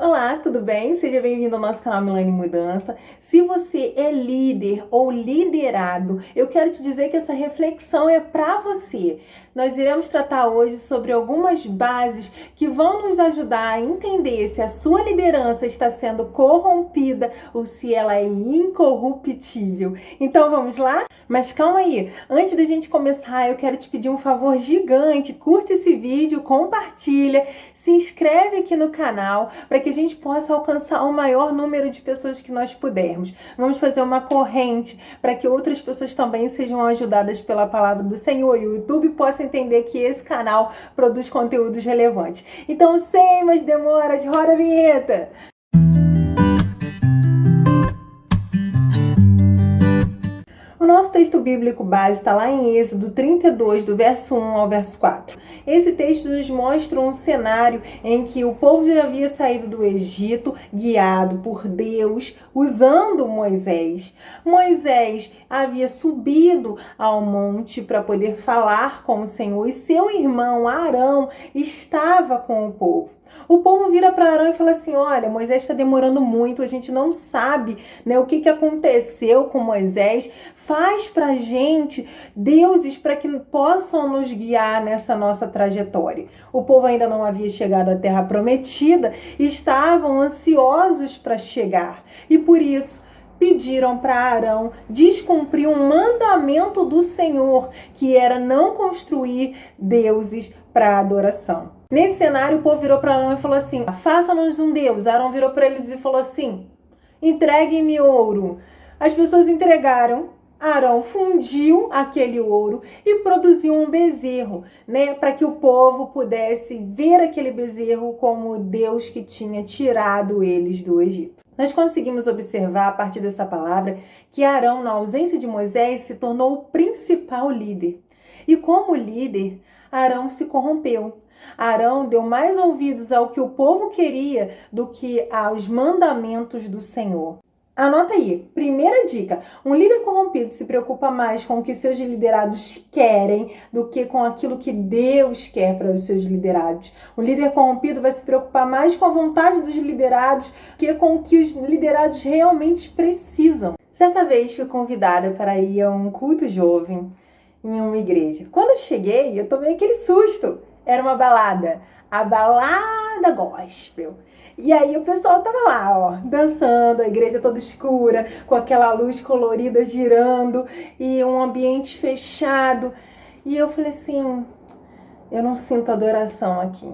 Olá, tudo bem? Seja bem-vindo ao nosso canal Milene Mudança. Se você é líder ou liderado, eu quero te dizer que essa reflexão é para você. Nós iremos tratar hoje sobre algumas bases que vão nos ajudar a entender se a sua liderança está sendo corrompida ou se ela é incorruptível. Então vamos lá? Mas calma aí, antes da gente começar, eu quero te pedir um favor gigante. Curte esse vídeo, compartilha, se inscreve aqui no canal para que a gente possa alcançar o maior número de pessoas que nós pudermos. Vamos fazer uma corrente para que outras pessoas também sejam ajudadas pela palavra do Senhor e o YouTube possa entender que esse canal produz conteúdos relevantes. Então, sem mais demoras, roda a vinheta! O nosso texto bíblico base está lá em Êxodo 32, do verso 1 ao verso 4. Esse texto nos mostra um cenário em que o povo já havia saído do Egito, guiado por Deus, usando Moisés. Moisés havia subido ao monte para poder falar com o Senhor e seu irmão Arão estava com o povo. O povo vira para Arão e fala assim: olha, Moisés está demorando muito, a gente não sabe, o que aconteceu com Moisés. Faz para a gente deuses para que possam nos guiar nessa nossa trajetória. O povo ainda não havia chegado à terra prometida e estavam ansiosos para chegar. E por isso pediram para Arão descumprir um mandamento do Senhor, que era não construir deuses para adoração. Nesse cenário, o povo virou para Arão e falou assim: faça-nos um Deus. Arão virou para eles e falou assim: entreguem-me ouro. As pessoas entregaram. Arão fundiu aquele ouro e produziu um bezerro, para que o povo pudesse ver aquele bezerro como Deus que tinha tirado eles do Egito. Nós conseguimos observar a partir dessa palavra que Arão, na ausência de Moisés, se tornou o principal líder. E como líder, Arão se corrompeu. Arão deu mais ouvidos ao que o povo queria do que aos mandamentos do Senhor. Anota aí, primeira dica: um líder corrompido se preocupa mais com o que seus liderados querem do que com aquilo que Deus quer para os seus liderados. O líder corrompido vai se preocupar mais com a vontade dos liderados do que com o que os liderados realmente precisam. Certa vez fui convidada para ir a um culto jovem em uma igreja. Quando eu cheguei, eu tomei aquele susto. Era uma balada, a balada gospel. E aí o pessoal tava lá, dançando, a igreja toda escura, com aquela luz colorida girando e um ambiente fechado. E eu falei assim: eu não sinto adoração aqui.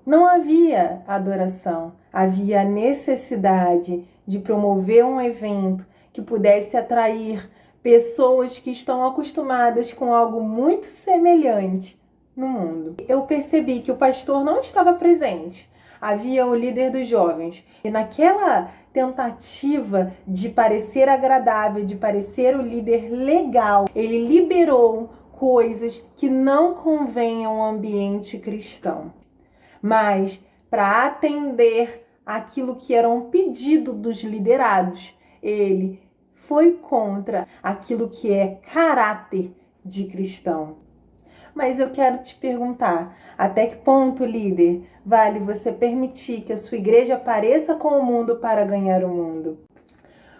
Não havia adoração, havia a necessidade de promover um evento que pudesse atrair pessoas que estão acostumadas com algo muito semelhante no mundo. Eu percebi que o pastor não estava presente. Havia o líder dos jovens. E naquela tentativa de parecer agradável, de parecer o líder legal, ele liberou coisas que não convêm ao ambiente cristão. Mas para atender aquilo que era um pedido dos liderados, ele foi contra aquilo que é caráter de cristão. Mas eu quero te perguntar: até que ponto, líder, vale você permitir que a sua igreja pareça com o mundo para ganhar o mundo?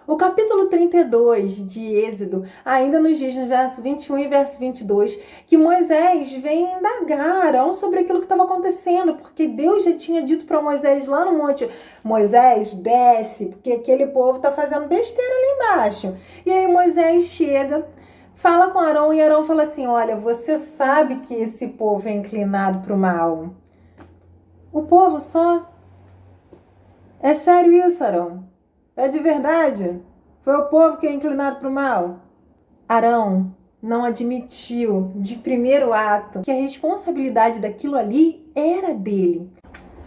O capítulo 32 de Êxodo ainda nos diz, no verso 21 e verso 22, que Moisés vem indagar Arão sobre aquilo que estava acontecendo, porque Deus já tinha dito para Moisés lá no monte: Moisés, desce, porque aquele povo está fazendo besteira ali embaixo. E aí Moisés chega, fala com Arão e Arão fala assim: olha, você sabe que esse povo é inclinado para o mal. O povo só? É sério isso, Arão? É de verdade? Foi o povo que é inclinado para o mal? Arão não admitiu de primeiro ato que a responsabilidade daquilo ali era dele.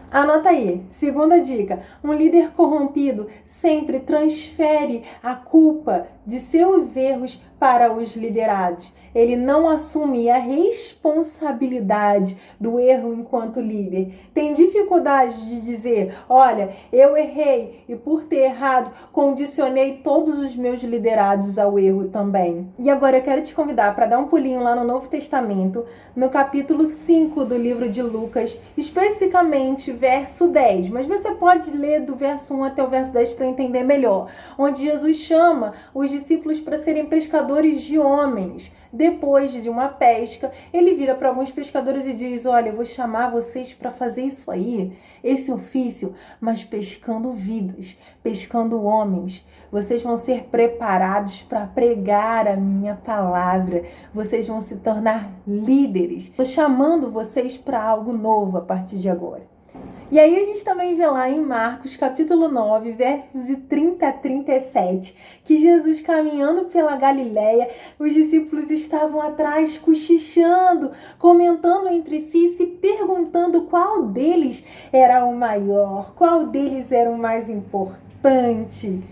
Anota aí, segunda dica: um líder corrompido sempre transfere a culpa de seus erros para os liderados. Ele não assume a responsabilidade do erro enquanto líder. Tem dificuldade de dizer, olha, eu errei e por ter errado, condicionei todos os meus liderados ao erro também. E agora eu quero te convidar para dar um pulinho lá no Novo Testamento, no capítulo 5 do livro de Lucas, especificamente verso 10. Mas você pode ler do verso 1 até o verso 10 para entender melhor. Onde Jesus chama os discípulos para serem pescadores de homens. Depois de uma pesca, ele vira para alguns pescadores e diz, olha, eu vou chamar vocês para fazer isso aí, esse ofício, mas pescando vidas, pescando homens. Vocês vão ser preparados para pregar a minha palavra. Vocês vão se tornar líderes. Estou chamando vocês para algo novo a partir de agora. E aí a gente também vê lá em Marcos, capítulo 9, versos de 30 a 37, que Jesus caminhando pela Galileia, os discípulos estavam atrás cochichando, comentando entre si, se perguntando qual deles era o maior, qual deles era o mais importante.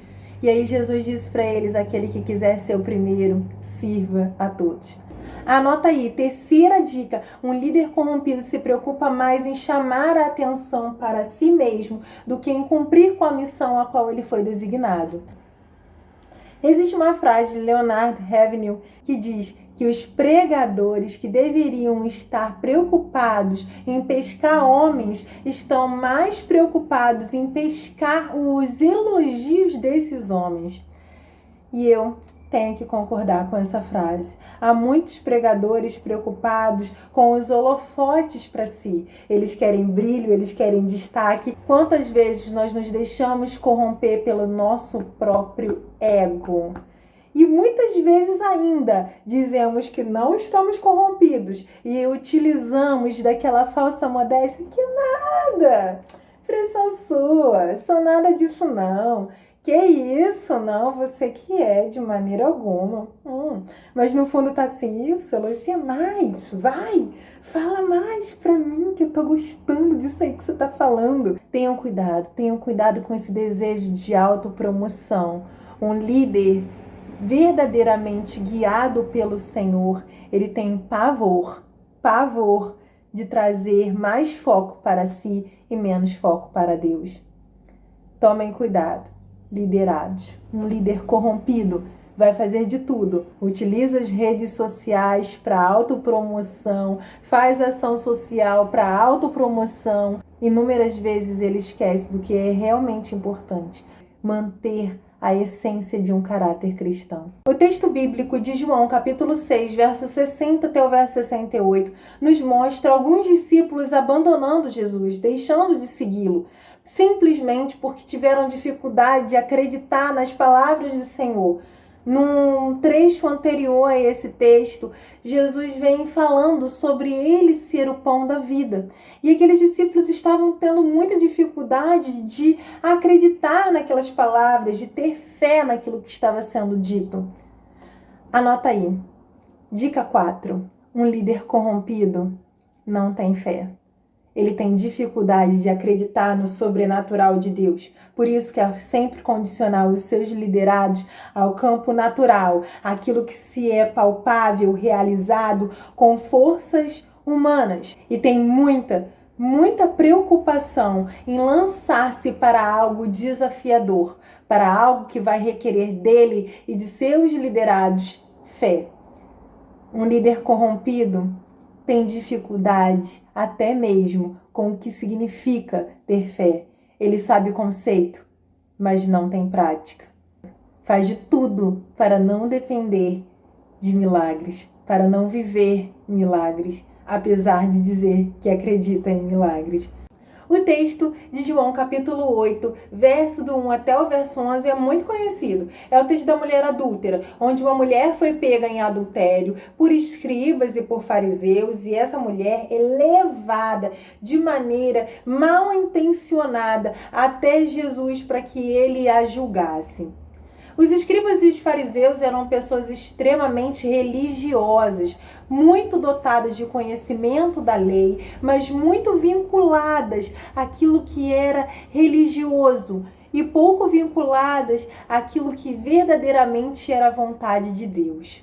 E aí Jesus disse para eles, aquele que quiser ser o primeiro, sirva a todos. Anota aí, terceira dica, um líder corrompido se preocupa mais em chamar a atenção para si mesmo do que em cumprir com a missão a qual ele foi designado. Existe uma frase de Leonard Ravenhill que diz que os pregadores que deveriam estar preocupados em pescar homens estão mais preocupados em pescar os elogios desses homens. E eu tenho que concordar com essa frase. Há muitos pregadores preocupados com os holofotes para si. Eles querem brilho, eles querem destaque. Quantas vezes nós nos deixamos corromper pelo nosso próprio ego? E muitas vezes ainda dizemos que não estamos corrompidos e utilizamos daquela falsa modéstia que nada, pressão sua, sou nada disso não. Que isso? Não, você que é, de maneira alguma. Mas no fundo tá assim, isso, elogia mais, vai, fala mais pra mim que eu tô gostando disso aí que você tá falando. Tenham cuidado com esse desejo de autopromoção. Um líder verdadeiramente guiado pelo Senhor, ele tem pavor de trazer mais foco para si e menos foco para Deus. Tomem cuidado. Liderados. Um líder corrompido vai fazer de tudo. Utiliza as redes sociais para autopromoção, faz ação social para autopromoção. Inúmeras vezes ele esquece do que é realmente importante. Manter a essência de um caráter cristão. O texto bíblico de João, capítulo 6, verso 60 até o verso 68, nos mostra alguns discípulos abandonando Jesus, deixando de segui-lo, simplesmente porque tiveram dificuldade de acreditar nas palavras do Senhor. Num trecho anterior a esse texto, Jesus vem falando sobre ele ser o pão da vida. E aqueles discípulos estavam tendo muita dificuldade de acreditar naquelas palavras, de ter fé naquilo que estava sendo dito. Anota aí. Dica 4. Um líder corrompido não tem fé. Ele tem dificuldade de acreditar no sobrenatural de Deus. Por isso quer sempre condicionar os seus liderados ao campo natural, aquilo que se é palpável, realizado com forças humanas. E tem muita preocupação em lançar-se para algo desafiador, para algo que vai requerer dele e de seus liderados fé. Um líder corrompido tem dificuldade até mesmo com o que significa ter fé. Ele sabe o conceito, mas não tem prática. Faz de tudo para não depender de milagres, para não viver milagres, apesar de dizer que acredita em milagres. O texto de João, capítulo 8, verso do 1 até o verso 11 é muito conhecido. É o texto da mulher adúltera, onde uma mulher foi pega em adultério por escribas e por fariseus, e essa mulher é levada de maneira mal intencionada até Jesus para que ele a julgasse. Os escribas e os fariseus eram pessoas extremamente religiosas, muito dotadas de conhecimento da lei, mas muito vinculadas àquilo que era religioso. e pouco vinculadas àquilo que verdadeiramente era a vontade de Deus.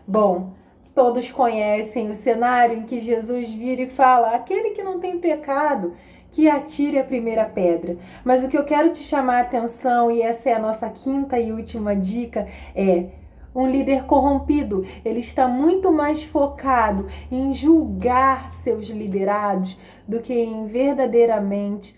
Bom, todos conhecem o cenário em que Jesus vira e fala: aquele que não tem pecado, que atire a primeira pedra. Mas o que eu quero te chamar a atenção, e essa é a nossa quinta e última dica, é: um líder corrompido, ele está muito mais focado em julgar seus liderados do que em verdadeiramente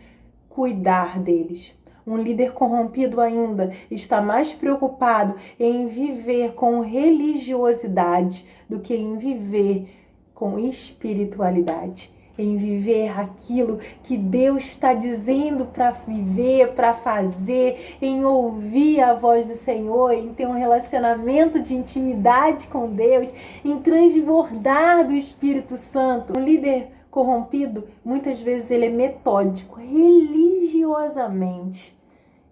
cuidar deles. Um líder corrompido ainda está mais preocupado em viver com religiosidade do que em viver com espiritualidade. Em viver aquilo que Deus está dizendo para viver, para fazer, em ouvir a voz do Senhor, em ter um relacionamento de intimidade com Deus, em transbordar do Espírito Santo. Um líder corrompido, muitas vezes ele é metódico, religiosamente,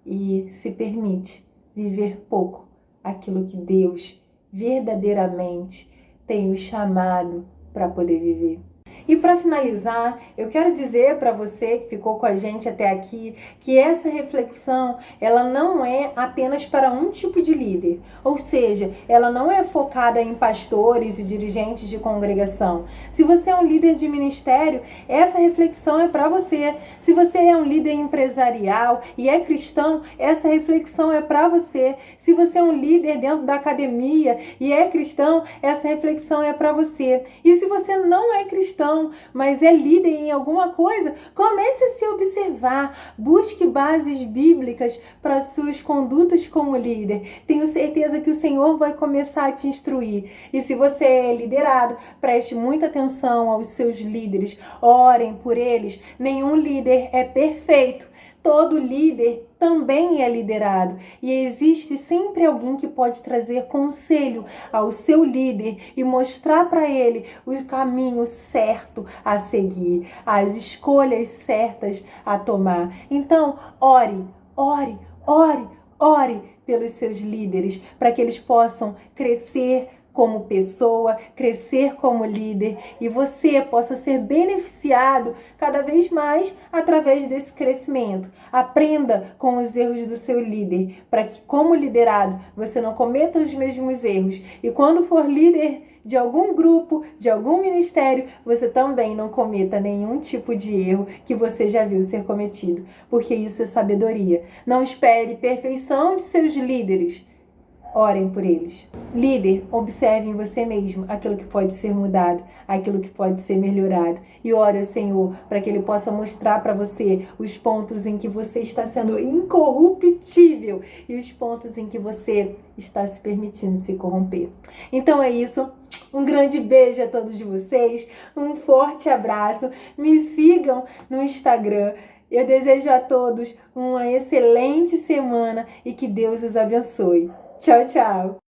e se permite viver pouco aquilo que Deus verdadeiramente tem o chamado para poder viver. E para finalizar, eu quero dizer para você que ficou com a gente até aqui que essa reflexão, ela não é apenas para um tipo de líder, ou seja, ela não é focada em pastores e dirigentes de congregação. Se você é um líder de ministério, essa reflexão é para você. Se você é um líder empresarial e é cristão, essa reflexão é para você. Se você é um líder dentro da academia e é cristão, essa reflexão é para você. E se você não é cristão, mas é líder em alguma coisa, comece a se observar, busque bases bíblicas para suas condutas como líder. Tenho certeza que o Senhor vai começar a te instruir. E se você é liderado, preste muita atenção aos seus líderes, orem por eles. Nenhum líder é perfeito. Todo líder também é liderado e existe sempre alguém que pode trazer conselho ao seu líder e mostrar para ele o caminho certo a seguir, as escolhas certas a tomar. Então, ore pelos seus líderes para que eles possam crescer como pessoa, crescer como líder e você possa ser beneficiado cada vez mais através desse crescimento. Aprenda com os erros do seu líder, para que como liderado você não cometa os mesmos erros e quando for líder de algum grupo, de algum ministério, você também não cometa nenhum tipo de erro que você já viu ser cometido, porque isso é sabedoria. Não espere perfeição de seus líderes. Orem por eles. Líder, observe em você mesmo aquilo que pode ser mudado, aquilo que pode ser melhorado. E ore ao Senhor para que Ele possa mostrar para você os pontos em que você está sendo incorruptível e os pontos em que você está se permitindo se corromper. Então é isso. Um grande beijo a todos vocês. Um forte abraço. Me sigam no Instagram. Eu desejo a todos uma excelente semana e que Deus os abençoe. Tchau, tchau!